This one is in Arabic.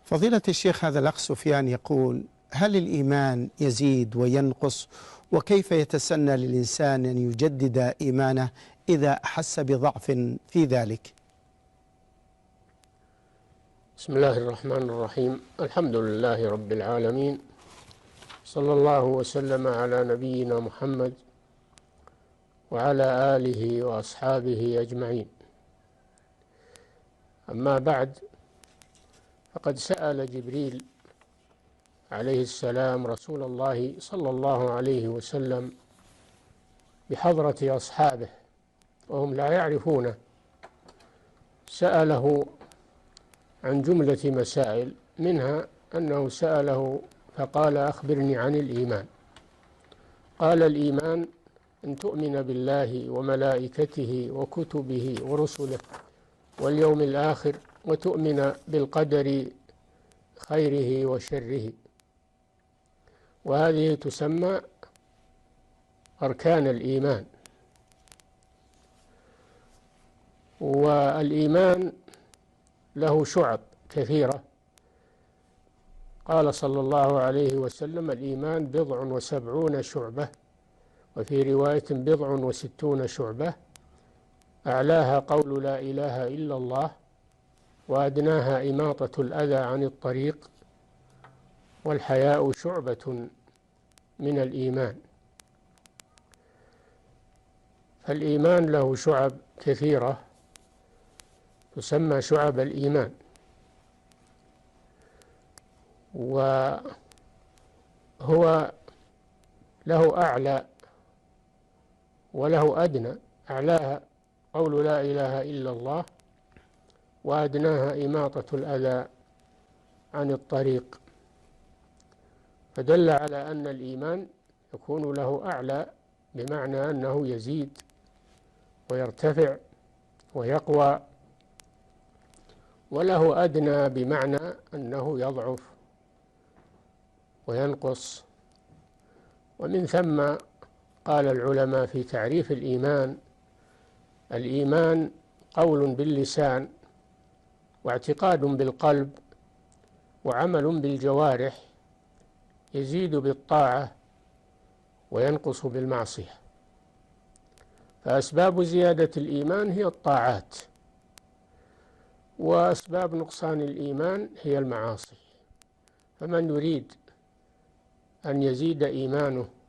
فضيلة الشيخ، هذا الأخ سفيان يقول: هل الإيمان يزيد وينقص؟ وكيف يتسنى للإنسان أن يجدد إيمانه إذا أحس بضعف في ذلك؟ بسم الله الرحمن الرحيم. الحمد لله رب العالمين، صلى الله وسلم على نبينا محمد وعلى آله وأصحابه أجمعين. أما بعد، فقد سأل جبريل عليه السلام رسول الله صلى الله عليه وسلم بحضرة أصحابه وهم لا يعرفونه، سأله عن جملة مسائل، منها أنه سأله فقال: أخبرني عن الإيمان. قال: الإيمان أن تؤمن بالله وملائكته وكتبه ورسله واليوم الآخر، وتؤمن بالقدر خيره وشره. وهذه تسمى أركان الإيمان. والإيمان له شعب كثيرة. قال صلى الله عليه وسلم: الإيمان 70 شعبة، وفي رواية 60 شعبة، أعلاها قول لا إله إلا الله، وأدناها إماطة الأذى عن الطريق، والحياء شعبة من الإيمان. فالإيمان له شعب كثيرة تسمى شعب الإيمان، وهو له أعلى وله أدنى. أعلاها قول لا إله إلا الله، وأدناها إماطة الأذى عن الطريق. فدل على أن الإيمان يكون له أعلى بمعنى أنه يزيد ويرتفع ويقوى، وله أدنى بمعنى أنه يضعف وينقص. ومن ثم قال العلماء في تعريف الإيمان: الإيمان قول باللسان، واعتقاد بالقلب، وعمل بالجوارح، يزيد بالطاعة وينقص بالمعصية. فأسباب زيادة الإيمان هي الطاعات، وأسباب نقصان الإيمان هي المعاصي. فمن يريد أن يزيد إيمانه